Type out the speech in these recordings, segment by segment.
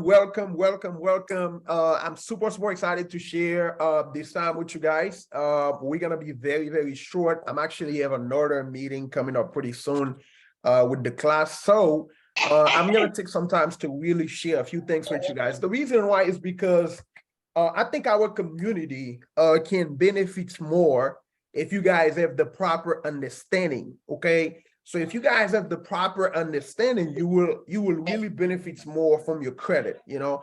welcome. I'm super excited to share this time with you guys. We're gonna be very short. I'm actually have another meeting coming up pretty soon with the class. So I'm gonna take some time to really share a few things with you guys. The reason why is because I think our community can benefit more if you guys have the proper understanding, okay? So if you guys have the proper understanding, you will really benefit more from your credit, you know.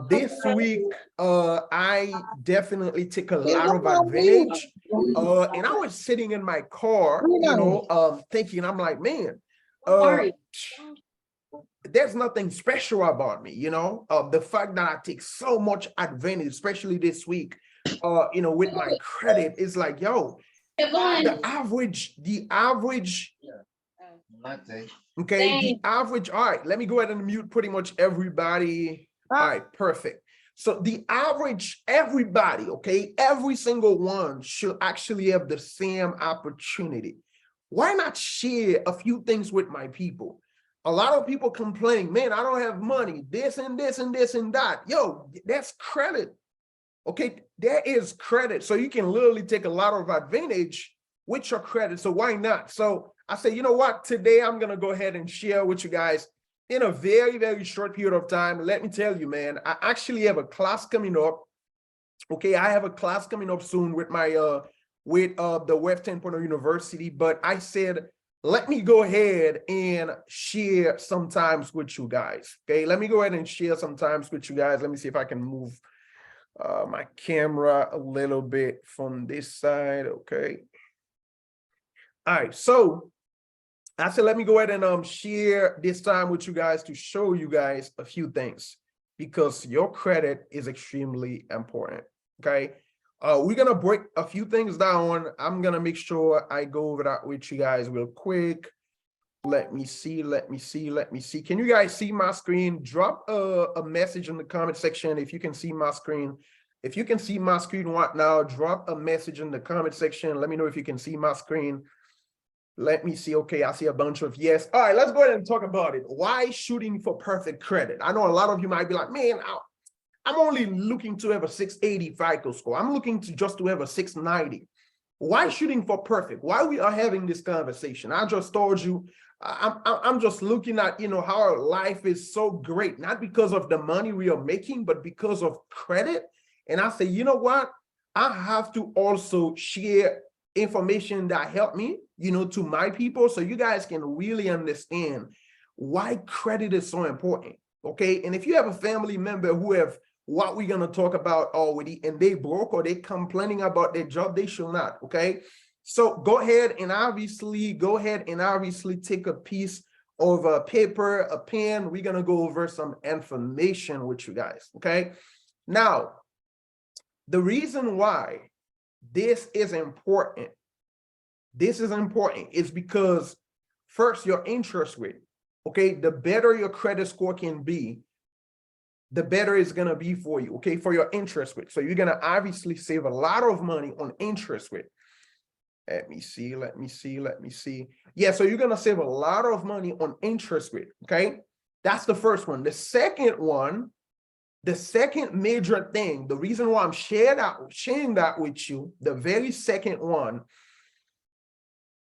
This week, I definitely take a lot of advantage. And I was sitting in my car, you know, thinking, I'm like, man, there's nothing special about me, you know. The fact that I take so much advantage, especially this week, you know, with my credit, is like, yo, the average okay, the average, all right, let me go ahead and mute pretty much everybody. All right, perfect. So the average, everybody, okay, every single one should actually have the same opportunity. Why not share a few things with my people? A lot of people complain, man, I don't have money, this and this and this and that. Yo, that's credit. Okay, there is credit. So you can literally take a lot of advantage with your credit. So why not? So I say, you know what? Today I'm going to go ahead and share with you guys in a very short period of time. Let me tell you, man, I actually have a class coming up. Okay, I have a class coming up soon with my the Web 10.0 University, but I said, let me go ahead and share sometimes with you guys. Okay, let me go ahead and share sometimes with you guys. Let me see if I can move my camera a little bit from this side. Okay. All right, so I said, let me go ahead and share this time with you guys to show you guys a few things because your credit is extremely important. Okay. We're gonna break a few things down. I'm gonna make sure I go over that with you guys real quick. Let me see. Can you guys see my screen? Drop a message in the comment section if you can see my screen. If you can see my screen right now, drop a message in the comment section. Let me know if you can see my screen. Let me see. Okay, I see a bunch of yes. All right, let's go ahead and talk about it. Why shooting for perfect credit? I know a lot of you might be like, man, I'm only looking to have a 680 FICO score. I'm looking to just to have a 690. Why shooting for perfect? Why we are having this conversation? I just told you, I'm just looking at, you know, how our life is so great, not because of the money we are making, but because of credit. And I say, you know what? I have to also share information that helped me, you know, to my people, so you guys can really understand why credit is so important. Okay. And if you have a family member who have what we're going to talk about already and they broke or they complaining about their job, they should not. Okay. So go ahead and obviously take a piece of a paper, a pen. We're going to go over some information with you guys. Okay. Now, the reason why this is important is because first, your interest rate. Okay. The better your credit score can be, the better it's going to be for you, okay, for your interest rate. So you're going to obviously save a lot of money on interest rate. Let me see. Yeah, so you're going to save a lot of money on interest rate, okay? That's the first one. The second one, the second major thing, the reason why I'm sharing that with you, the very second one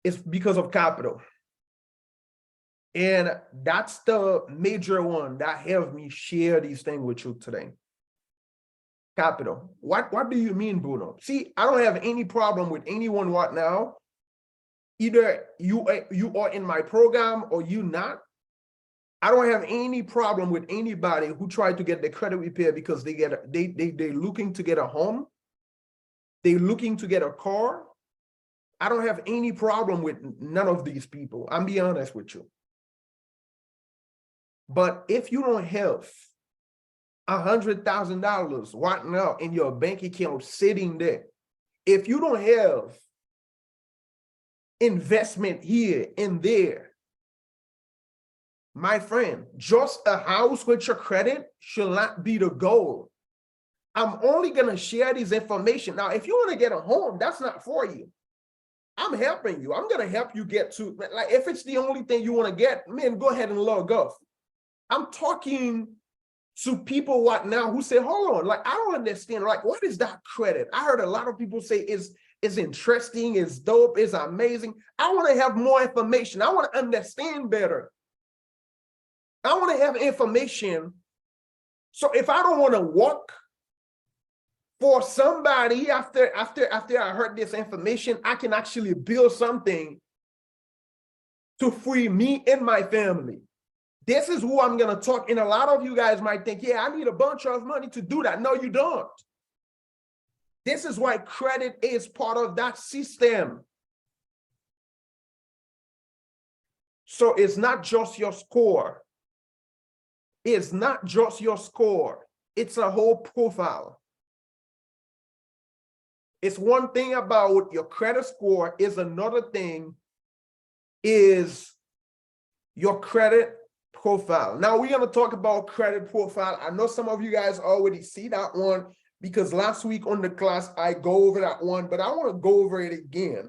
is because of capital. And that's the major one that helped me share these things with you today. Capital. What do you mean, Bruno? See, I don't have any problem with anyone right now. Either you are in my program or you not. I don't have any problem with anybody who tried to get their credit repair because they're looking to get a home. They're looking to get a car. I don't have any problem with none of these people. I'm being honest with you. But if you don't have $100,000 right now in your bank account sitting there, if you don't have investment here and there, my friend, just a house with your credit should not be the goal. I'm only going to share this information. Now, if you want to get a home, that's not for you. I'm helping you. I'm going to help you get to, like, if it's the only thing you want to get, man, go ahead and log off. I'm talking to people what now who say, hold on, like, I don't understand, like, what is that credit? I heard a lot of people say it's interesting, it's dope, it's amazing. I want to have more information. I want to understand better. I want to have information. So if I don't want to work for somebody after I heard this information, I can actually build something to free me and my family. This is who I'm going to talk. And a lot of you guys might think, yeah, I need a bunch of money to do that. No, you don't. This is why credit is part of that system. So it's not just your score. It's not just your score. It's a whole profile. It's one thing about your credit score, is another thing is your credit profile. Now we're going to talk about credit profile. I know some of you guys already see that one because last week on the class, I go over that one, but I want to go over it again.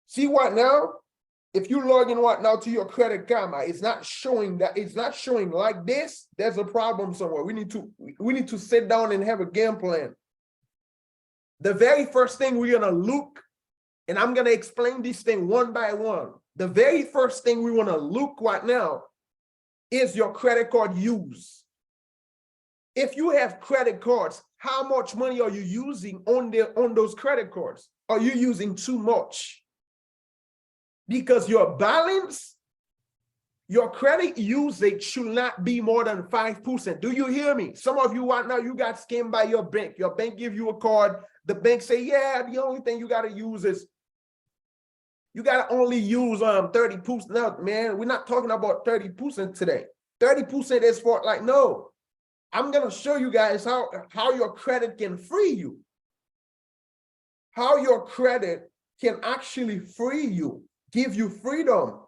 See what now? If you log in what now to your Credit Karma, it's not showing that, it's not showing like this. There's a problem somewhere. We need to sit down and have a game plan. The very first thing we're going to look, and I'm going to explain this thing one by one. The very first thing we want to look right now is your credit card use. If you have credit cards, how much money are you using on those credit cards? Are you using too much? Because your balance, your credit usage should not be more than 5%. Do you hear me? Some of you right now, you got scammed by your bank. Your bank give you a card. The bank say, yeah, the only thing you got to use is, you got to only use 30%. Now, man, we're not talking about 30% today. 30% is for, like, no. I'm going to show you guys how your credit can free you. How your credit can actually free you, give you freedom.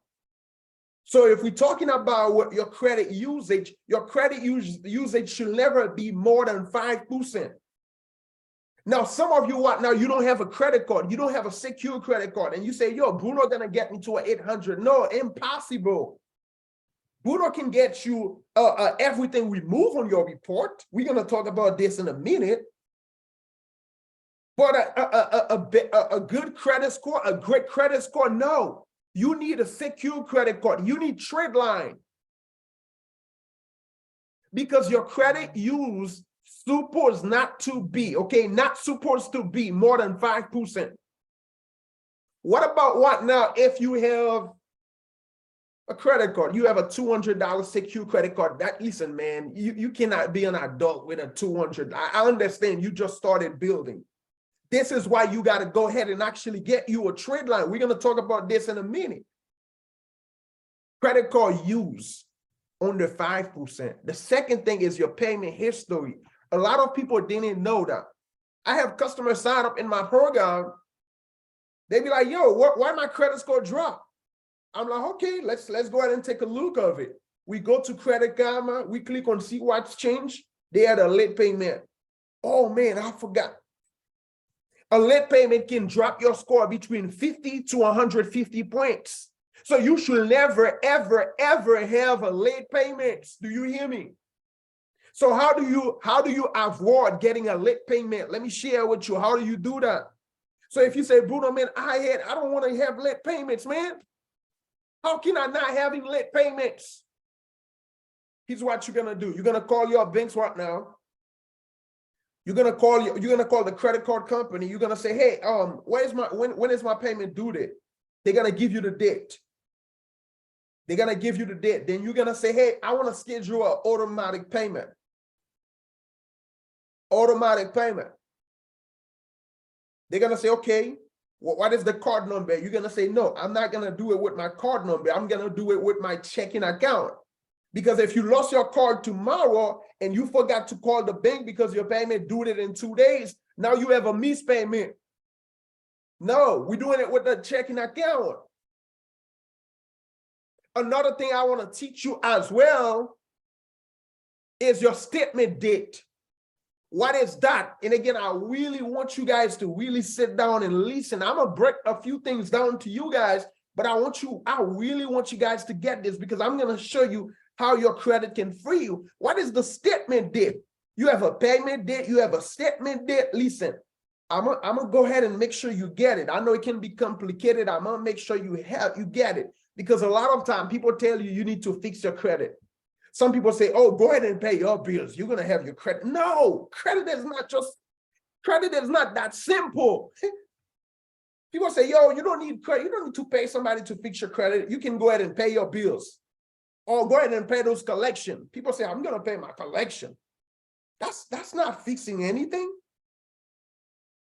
So if we're talking about what your credit usage should never be more than 5%. Now, some of you, now you don't have a credit card. You don't have a secure credit card. And you say, yo, Bruno gonna get me to an 800. No, impossible. Bruno can get you everything removed on your report. We're going to talk about this in a minute. But a good credit score, a great credit score, no. You need a secure credit card. You need trade line. Because your credit use supposed not to be, okay, not supposed to be more than 5%. What about what now if you have a credit card? You have a $200 secure credit card. Listen, man, you cannot be an adult with a $200. I understand you just started building. This is why you got to go ahead and actually get you a trade line. We're going to talk about this in a minute. Credit card use under 5%. The second thing is your payment history. A lot of people didn't know that. I have customers sign up in my program. They be like, yo, why my credit score drop? I'm like, okay, let's go ahead and take a look of it. We go to Credit Karma. We click on see what's changed. They had a late payment. Oh, man, I forgot. A late payment can drop your score between 50 to 150 points. So you should never, ever, ever have a late payment. Do you hear me? So how do you avoid getting a late payment? Let me share with you. How do you do that? So if you say, Bruno, man, I don't want to have late payments, man. How can I not having late payments? Here's what you're gonna do. You're gonna call your banks right now. You're gonna call the credit card company. You're gonna say, hey, when is my payment due date? They're gonna give you the date. They're gonna give you the date. Then you're gonna say, hey, I want to schedule an automatic payment. Automatic payment. They're gonna say, okay, what is the card number? You're gonna say, no, I'm not gonna do it with my card number. I'm gonna do it with my checking account. Because if you lost your card tomorrow and you forgot to call the bank because your payment due it in 2 days, now you have a missed payment. No, we're doing it with the checking account. Another thing I want to teach you as well is your statement date. What is that? And again, I really want you guys to really sit down and listen. I'm going to break a few things down to you guys, but I really want you guys to get this because I'm going to show you how your credit can free you. What is the statement date? You have a payment date, you have a statement date. Listen, I'm gonna go ahead and make sure you get it. I know it can be complicated. I'm gonna make sure you get it, because a lot of time people tell you you need to fix your credit. Some people say, oh, go ahead and pay your bills, you're gonna have your credit. No, credit is not that simple. People say, yo, you don't need credit, you don't need to pay somebody to fix your credit. You can go ahead and pay your bills, or go ahead and pay those collection. People say, I'm gonna pay my collection. That's not fixing anything.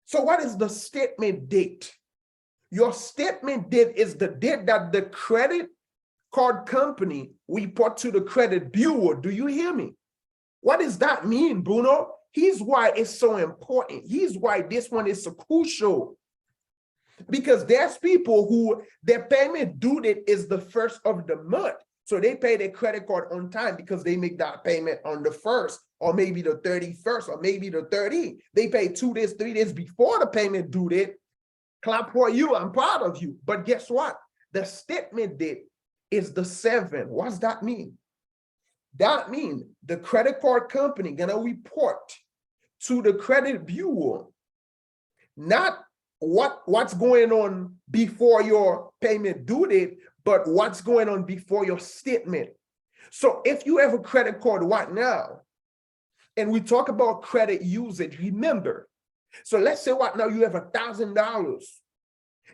So what is the statement date? Your statement date is the date that the credit card company report to the credit bureau. Do you hear me? What does that mean, Bruno? Here's why it's so important. Here's why this one is so crucial. Because there's people who their payment due date is the 1st of the month. So they pay their credit card on time because they make that payment on the 1st, or maybe the 31st, or maybe the 30th. They pay 2 days, 3 days before the payment due date. Clap for you, I'm proud of you. But guess what? The statement date is the 7th. What's that mean? That means the credit card company gonna report to the credit bureau, not what's going on before your payment due date, but what's going on before your statement. So if you have a credit card right now, and we talk about credit usage, remember, so let's say right now you have $1,000,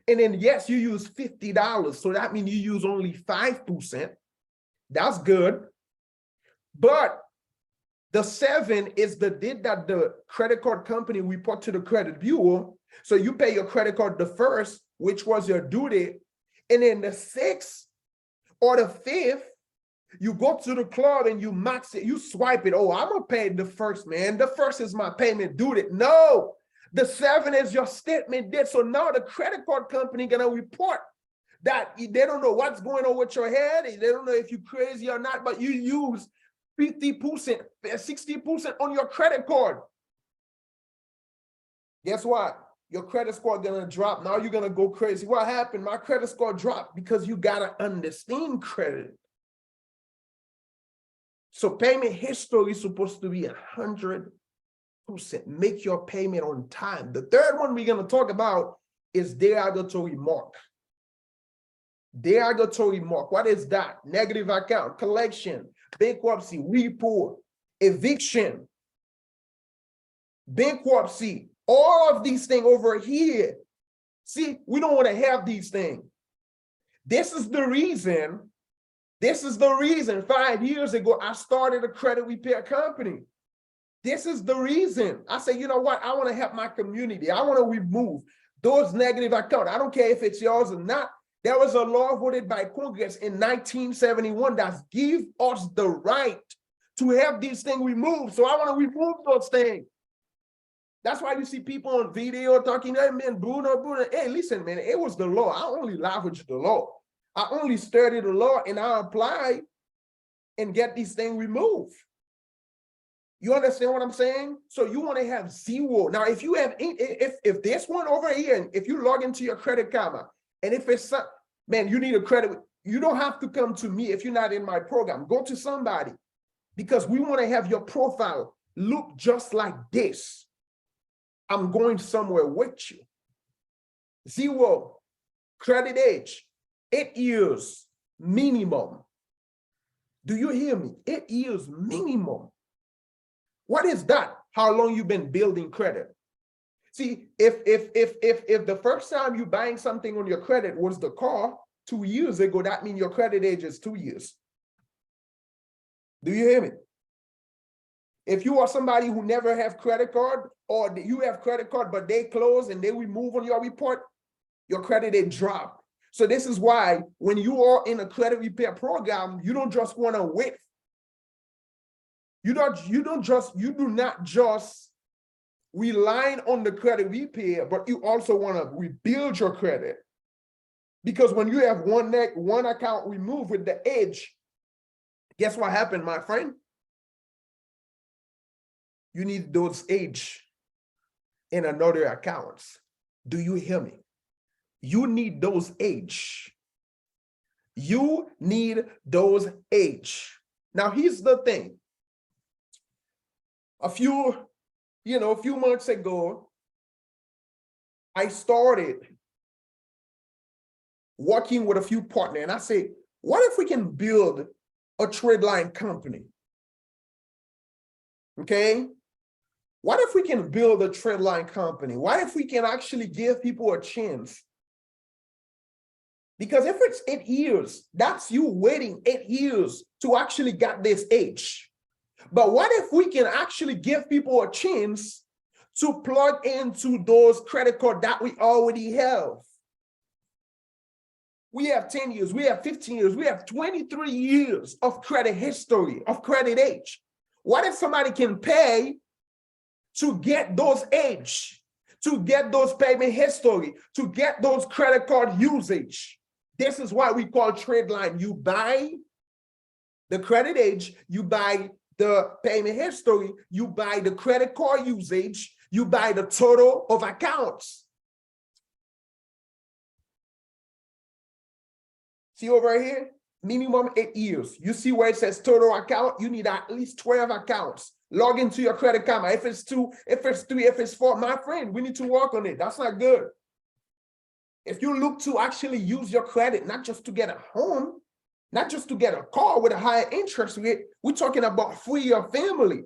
and then yes, you use $50, so that means you use only 5%. That's good. But the 7 is the date that the credit card company report to the credit bureau. So you pay your credit card the 1st, which was your due date, and then the 6th or the 5th, you go to the club and you max it, you swipe it. Oh, I'm gonna pay the 1st, man. The 1st is my payment due date. No, the 7 is your statement date. So now the credit card company gonna report that they don't know what's going on with your head. They don't know if you're crazy or not, but you use 50%, 60% on your credit card. Guess what? Your credit score gonna drop. Now you're gonna go crazy. What happened? My credit score dropped. Because you gotta understand credit. So payment history is supposed to be 100%. Make your payment on time. The third one we're gonna talk about is derogatory mark. Derogatory mark. What is that? Negative account, collection, bankruptcy, report, eviction, bankruptcy. All of these things over here. See, we don't want to have these things. This is the reason 5 years ago, I started a credit repair company. This is the reason. I say, you know what? I want to help my community. I want to remove those negative accounts. I don't care if it's yours or not. There was a law voted by Congress in 1971 that give us the right to have these things removed. So I want to remove those things. That's why you see people on video talking, hey man, Bruno, hey, listen, man, it was the law. I only leverage the law. I only study the law and I apply and get these things removed. You understand what I'm saying? So you want to have 0. Now, if you have, if this one over here, and if you log into your Credit Karma, and if it's, man, you need a credit, you don't have to come to me if you're not in my program. Go to somebody, because we want to have your profile look just like this. I'm going somewhere with you. 0 credit age, 8 years minimum. Do you hear me? 8 years minimum. What is that? How long you been building credit? See, if the first time you buying something on your credit was the car 2 years ago, that means your credit age is 2 years. Do you hear me? If you are somebody who never have credit card, or you have credit card, but they close and they remove on your report, your credit age drop. So this is why when you are in a credit repair program, you don't just want to wait. You do not just rely on the credit repair, but you also want to rebuild your credit. Because when you have one account removed with the age, guess what happened, my friend? You need those age in another accounts. Do you hear me? You need those age. You need those age. Now, here's the thing. A few months ago, I started working with a few partners, and I said, what if we can build a trade line company? Okay. What if we can build a trade line company? What if we can actually give people a chance? Because if it's 8 years, that's you waiting 8 years to actually get this age. But what if we can actually give people a chance to plug into those credit cards that we already have? We have 10 years, we have 15 years, we have 23 years of credit history, of credit age. What if somebody can pay to get those age, to get those payment history, to get those credit card usage? This is what we call trade line. You buy the credit age, you buy the payment history, you buy the credit card usage, you buy the total of accounts. See over here, minimum 8 years. You see where it says total account, you need at least 12 accounts. Log into your credit karma. If it's 2, if it's 3, if it's 4, my friend, we need to work on it. That's not good. If you look to actually use your credit, not just to get a home, not just to get a car with a higher interest rate, we're talking about free your family.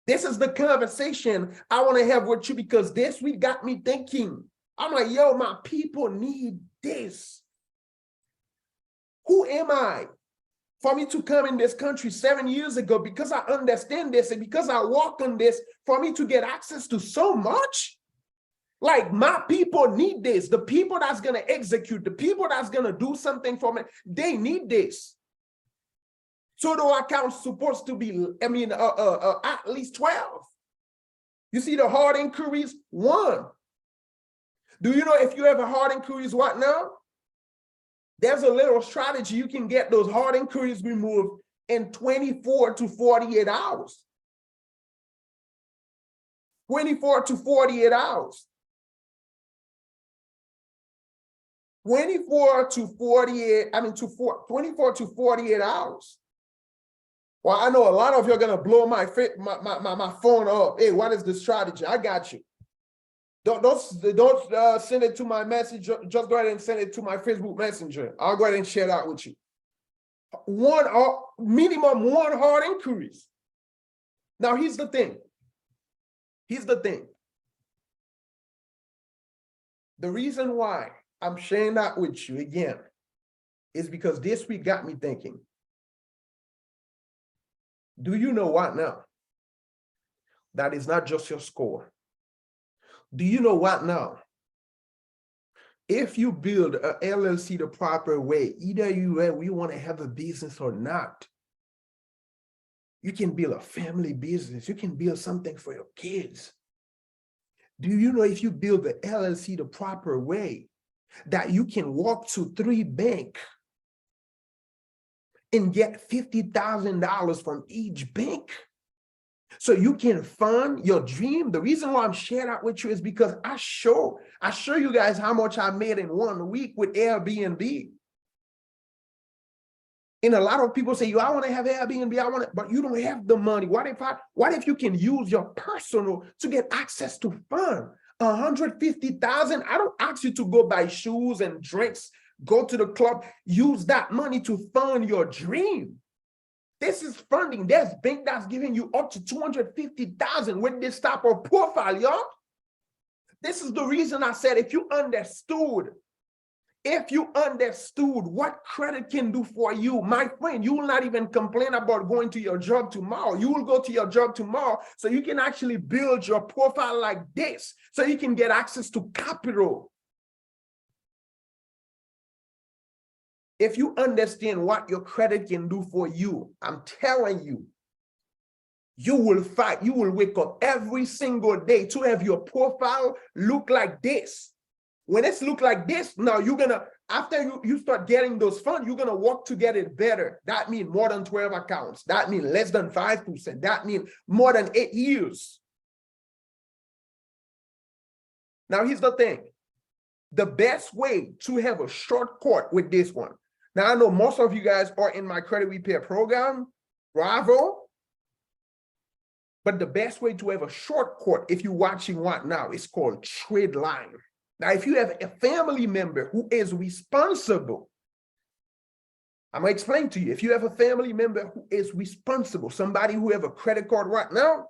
This is the conversation I want to have with you, because this week got me thinking. I'm like, yo, my people need this. Who am I for me to come in this country 7 years ago, because I understand this and because I walk on this, for me to get access to so much? Like, my people need this. The people that's going to execute, the people that's going to do something for me, they need this. Total accounts supposed to be, at least 12. You see the hard inquiries, 1. Do you know if you have a hard inquiries, what now? There's a little strategy. You can get those hard inquiries removed in 24 to 48 hours. 24 to 48 hours. 24 to 48 hours. Well, I know a lot of you are going to blow my phone up. Hey, what is the strategy? I got you. Don't send it to my message. Just go ahead and send it to my Facebook Messenger. I'll go ahead and share that with you. Minimum 1 hard inquiries. Now, here's the thing. The reason why I'm sharing that with you again is because this week got me thinking. Do you know what now? That is not just your score. Do you know what now? If you build an LLC the proper way, either you want to have a business or not, you can build a family business. You can build something for your kids. Do you know if you build the LLC the proper way, that you can walk to 3 banks and get $50,000 from each bank? So you can fund your dream. The reason why I'm sharing that with you is because I show you guys how much I made in 1 week with Airbnb. And a lot of people say, yo, I want to have Airbnb, but you don't have the money. What if you can use your personal to get access to fund? 150,000. I don't ask you to go buy shoes and drinks, go to the club. Use that money to fund your dream. This is funding. There's bank that's giving you up to 250,000 with this type of profile, y'all. This is the reason I said, if you understood what credit can do for you, my friend, you will not even complain about going to your job tomorrow. You will go to your job tomorrow so you can actually build your profile like this, so you can get access to capital. If you understand what your credit can do for you, I'm telling you, you will fight. You will wake up every single day to have your profile look like this. When it's look like this, now you're gonna, after you start getting those funds, you're gonna work to get it better. That means more than 12 accounts. That means less than 5%. That means more than 8 years. Now, here's the thing. The best way to have a shortcut with this one. Now, I know most of you guys are in my credit repair program. Bravo. But the best way to have a shortcut, if you're watching right now, is called trade line. Now, if you have a family member who is responsible, I'm going to explain to you. If you have a family member who is responsible, somebody who have a credit card right now,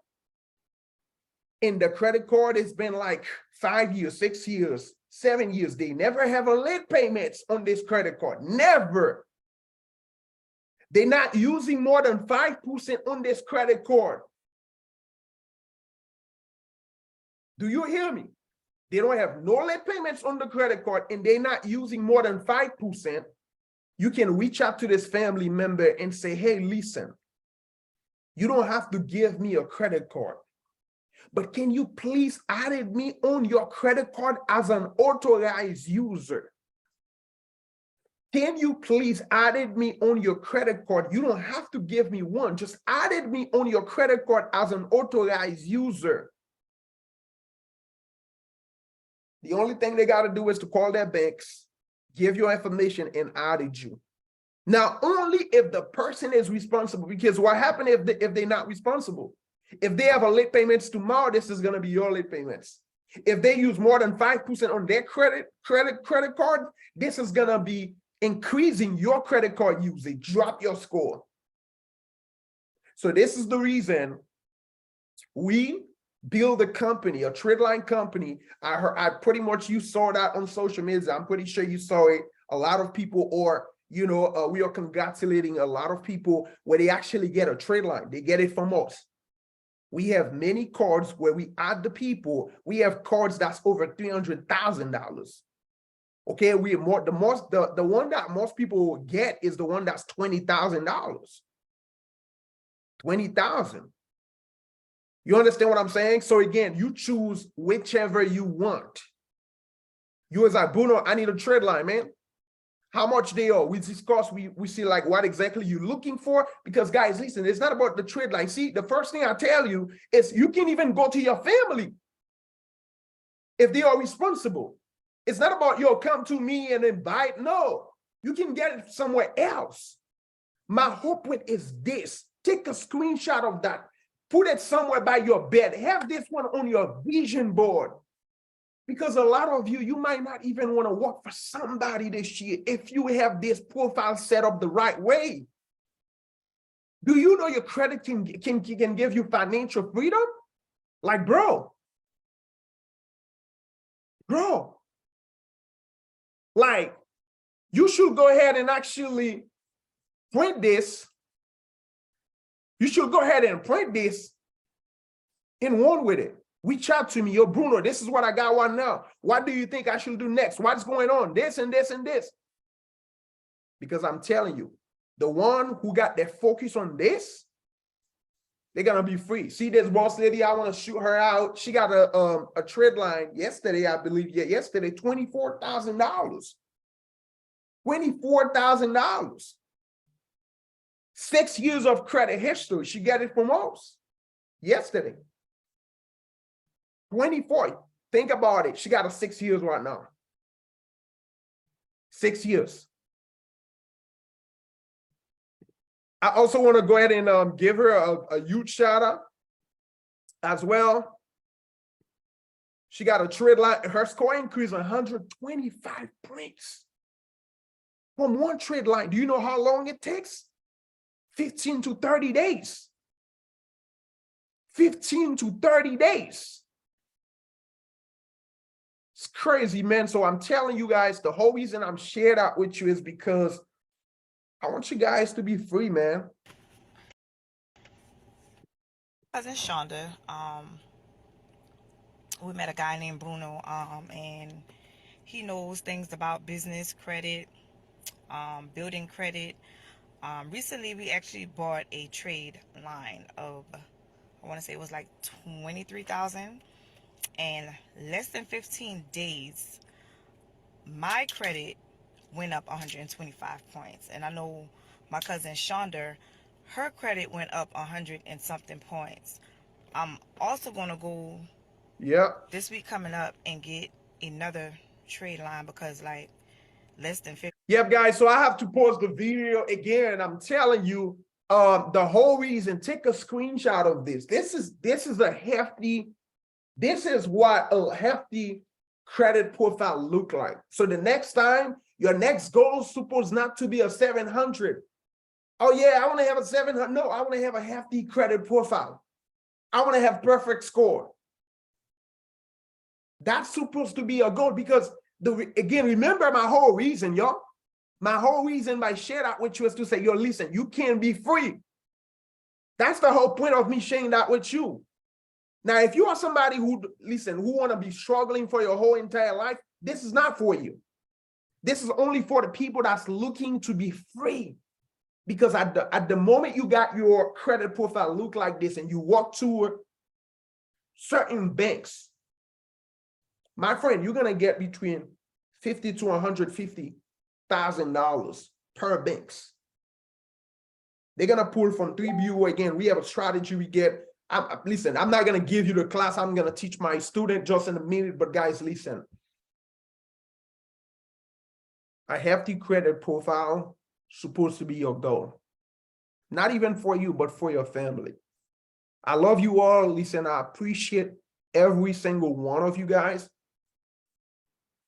and the credit card has been like 5 years, 6 years, 7 years, they never have a late payments on this credit card. Never. They're not using more than 5% on this credit card. Do you hear me? They don't have no late payments on the credit card and they're not using more than 5%. You can reach out to this family member and say, hey, listen, you don't have to give me a credit card, but can you please add me on your credit card as an authorized user? Can you please add me on your credit card? You don't have to give me one, just add me on your credit card as an authorized user. The only thing they got to do is to call their banks, give your information, and add you. Now, only if the person is responsible, because what happens if they're not responsible? If they have a late payments tomorrow, this is going to be your late payments. If they use more than 5% on their credit card, this is going to be increasing your credit card usage, drop your score. So this is the reason we build a company, a trade line company. I pretty much, you saw that on social media. I'm pretty sure you saw it. A lot of people are, you know, we are congratulating a lot of people where they actually get a trade line. They get it from us. We have many cards where we add the people. We have cards that's over $300,000. Okay, we more the one that most people get is the one that's $20,000. 20,000. You understand what I'm saying? So again, you choose whichever you want. You as like, Bruno, I need a trade line, man. How much they are? We discuss, we see like what exactly you're looking for. Because guys, listen, it's not about the trade line. See, the first thing I tell you is you can even go to your family if they are responsible. It's not about, yo, come to me and then buy it. No, you can get it somewhere else. My hope with is this. Take a screenshot of that. Put it somewhere by your bed. Have this one on your vision board. Because a lot of you, you might not even want to work for somebody this year if you have this profile set up the right way. Do you know your credit can give you financial freedom? Like, bro, like, you should go ahead and actually print this. You should go ahead and print this in one with it. Reach out to me. Yo, Bruno, this is what I got right now. What do you think I should do next? What's going on? This and this and this. Because I'm telling you, the one who got their focus on this, they're going to be free. See this boss lady, I want to shoot her out. She got a trade line yesterday, I believe. Yeah, yesterday, $24,000. $24,000. 6 years of credit history. She got it from us yesterday. 24. Think about it. She got a 6 years right now. 6 years. I also want to go ahead and give her a huge shout out as well. She got a trade line. Her score increased 125 points from one trade line. Do you know how long it takes? 15 to 30 days. 15 to 30 days. It's crazy, man. So I'm telling you guys, the whole reason I'm sharing that with you is because I want you guys to be free, man. Cousin Shonda, we met a guy named Bruno, and he knows things about business, credit, building credit. Recently, we actually bought a trade line of, I want to say it was like 23,000, and less than 15 days, my credit went up 125 points. And I know my cousin Shonda, her credit went up 100 and something points. I'm also going to go this week coming up and get another trade line because like less than 50. Yep, guys. So I have to pause the video again. I'm telling you, The whole reason, take a screenshot of this. This is a hefty, this is what a hefty credit profile look like. So the next time, your next goal is supposed not to be a 700. Oh yeah, I want to have a 700. No, I want to have a hefty credit profile. I want to have perfect score. That's supposed to be a goal, because again, remember my whole reason, y'all. My whole reason by sharing that with you is to say, yo, listen, you can't be free. That's the whole point of me sharing that with you. Now, if you are somebody who, listen, who want to be struggling for your whole entire life, this is not for you. This is only for the people that's looking to be free. Because at the moment you got your credit profile look like this and you walk to certain banks, my friend, you're going to get between $50,000 to $150,000 per banks. They're going to pull from 3BU. Again, we have a strategy we get. Listen, I'm not going to give you the class. I'm going to teach my student just in a minute. But guys, listen. A hefty credit profile supposed to be your goal. Not even for you, but for your family. I love you all. Listen, I appreciate every single one of you guys.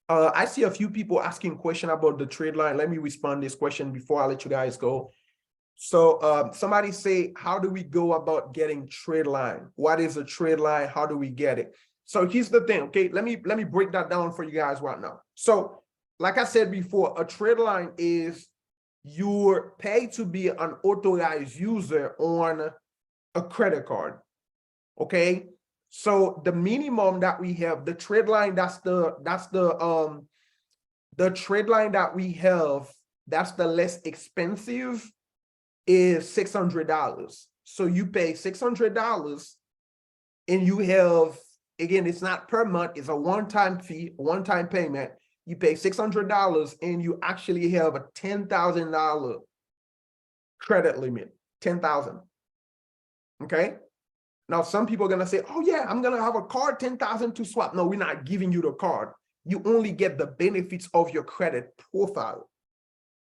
I see a few people asking questions about the trade line. Let me respond to this question before I let you guys go. So somebody say, how do we go about getting trade line? What is a trade line? How do we get it? So here's the thing, okay? Let me break that down for you guys right now. So like I said before, a trade line is you're paid to be an authorized user on a credit card, okay? So the minimum that we have, the trade line, that's the trade line that we have, that's the less expensive, is $600. So you pay $600 and you have, again, it's not per month, it's a one-time fee, one-time payment. You pay $600 and you actually have a $10,000 credit limit, 10,000. Okay. Now, some people are going to say, oh yeah, I'm going to have a card, 10,000 to swap. No, we're not giving you the card. You only get the benefits of your credit profile.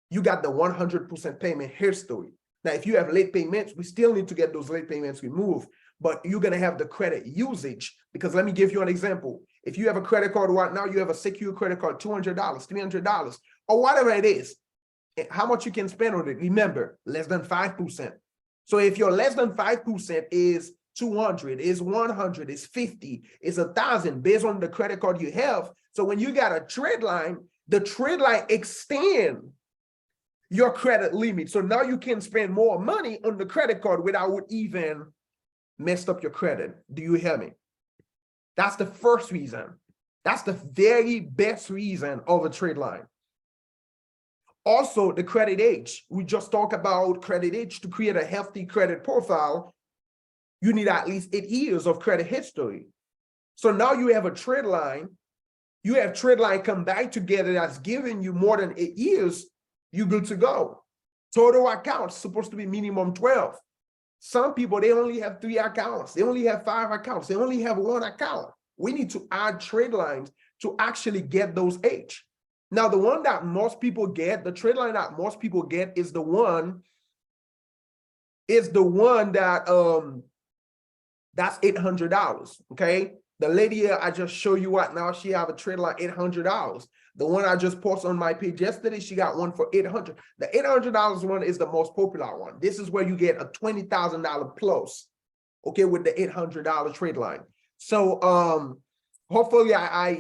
You got the 100% payment history. Now, if you have late payments, we still need to get those late payments removed, but you're going to have the credit usage, because let me give you an example. If you have a credit card right now, you have a secure credit card, $200, $300, or whatever it is, how much you can spend on it. Remember, less than 5%. So if your less than 5% is 200, is 100, is 50, is 1,000 based on the credit card you have. So when you got a trade line, the trade line extend your credit limit. So now you can spend more money on the credit card without even messed up your credit. Do you hear me? That's the first reason. That's the very best reason of a trade line. Also, the credit age. We just talked about credit age. To create a healthy credit profile, you need at least 8 years of credit history. So now you have a trade line. You have trade line come back together that's giving you more than 8 years. You're good to go. Total accounts supposed to be minimum 12. Some people, they only have 3 accounts. They only have 5 accounts. They only have 1 account. We need to add trade lines to actually get those age. Now, the one that most people get, the trade line that most people get is the one that that's $800. Okay. The lady here I just show you right now, she have a trade line $800. The one I just posted on my page yesterday, she got one for $800. The $800 one is the most popular one. This is where you get a $20,000 plus, okay, with the $800 trade line. So hopefully I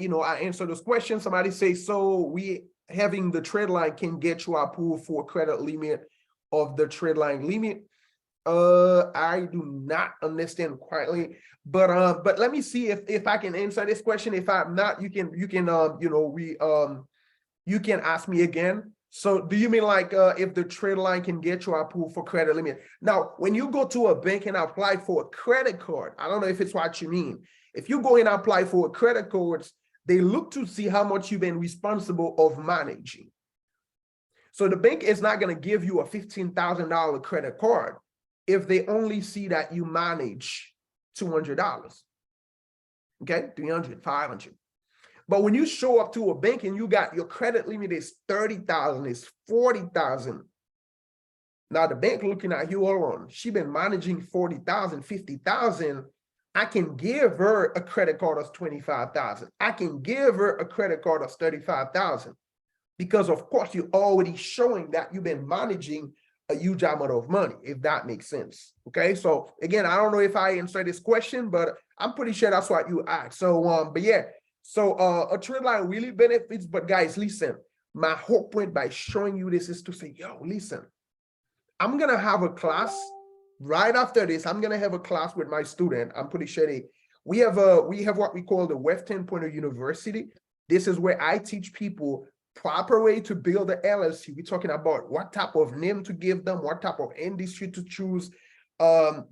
answer this question. Somebody say, so we having the trade line can get you approved for credit limit of the trade line limit. I do not understand quietly, but let me see if I can answer this question. If I'm not, you can ask me again. So do you mean like if the trade line can get you approved for credit limit? Now, when you go to a bank and apply for a credit card, I don't know if it's what you mean. If you go and apply for a credit cards, they look to see how much you've been responsible of managing. So the bank is not going to give you a $15,000 credit card if they only see that you manage $200, okay, 300, 500. But when you show up to a bank and you got your credit limit is 30,000, is 40,000, Now the bank looking at you, hold on, she been managing 40,000, 50,000. I can give her a credit card of 25,000. I can give her a credit card of 35,000. Because of course you're already showing that you've been managing a huge amount of money, if that makes sense. Okay, so again, I don't know if I answered this question, but I'm pretty sure that's what you asked. So but yeah, so a trade line really benefits. But guys, listen, my whole point by showing you this is to say, yo, listen, I'm gonna have a class right after this. I'm gonna have a class with my student. I'm pretty sure we have what we call the Web 10.0 University. This is where I teach people proper way to build an LLC. We're talking about what type of name to give them, what type of industry to choose, break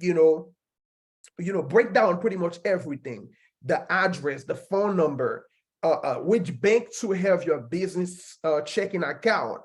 down pretty much everything, the address, the phone number, which bank to have your business checking account,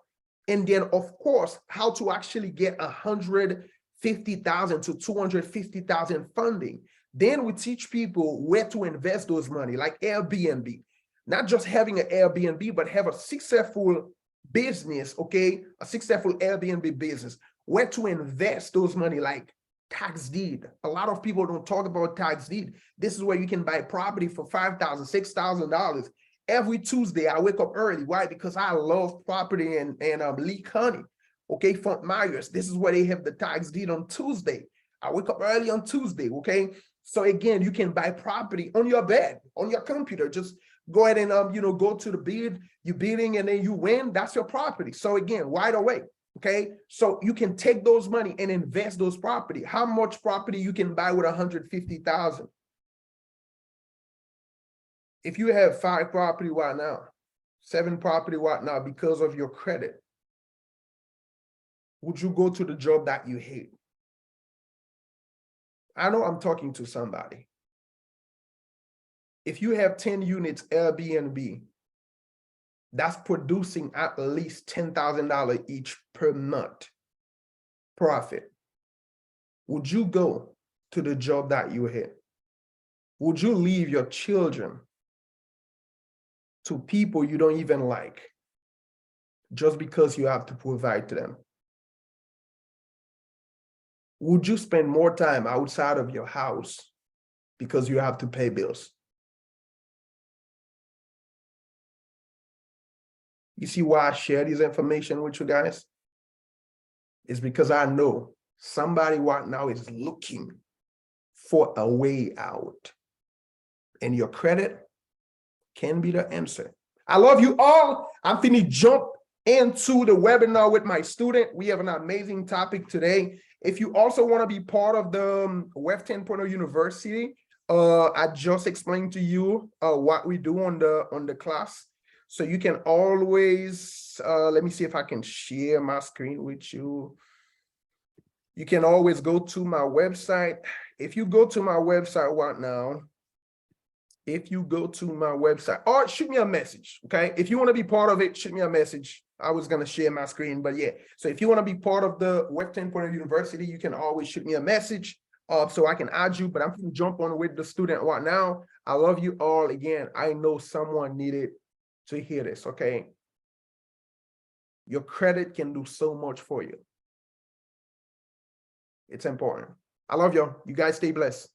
and then of course how to actually get 150,000 to 250,000 funding. Then we teach people where to invest those money, like Airbnb. Not just having an Airbnb, but have a successful business, okay? A successful Airbnb business, where to invest those money, like tax deed. A lot of people don't talk about tax deed. This is where you can buy property for $5,000, $6,000. Every Tuesday, I wake up early. Why? Because I love property and Lee County, okay? Fort Myers, this is where they have the tax deed on Tuesday. I wake up early on Tuesday, okay? So again, you can buy property on your bed, on your computer. Just go ahead and go to the bid, you're bidding and then you win, that's your property. So again, right away, okay? So you can take those money and invest those property. How much property you can buy with 150,000? If you have 5 property right now, 7 property right now because of your credit, would you go to the job that you hate? I know I'm talking to somebody. If you have 10 units Airbnb, that's producing at least $10,000 each per month profit. Would you go to the job that you hate? Would you leave your children to people you don't even like just because you have to provide to them? Would you spend more time outside of your house because you have to pay bills? You see why I share this information with you guys? It's because I know somebody right now is looking for a way out. And your credit can be the answer. I love you all. I'm finna jump into the webinar with my student. We have an amazing topic today. If you also want to be part of the Web 10.0 University, I just explained to you what we do on the class. So you can always, let me see if I can share my screen with you. You can always go to my website. If you go to my website right now, or shoot me a message, okay? If you want to be part of it, shoot me a message. I was going to share my screen, but yeah. So if you want to be part of the Web 10.0 University, you can always shoot me a message so I can add you, but I'm going to jump on with the student right now. I love you all. Again, I know someone needed to hear this, okay? Your credit can do so much for you. It's important. I love y'all. You guys stay blessed.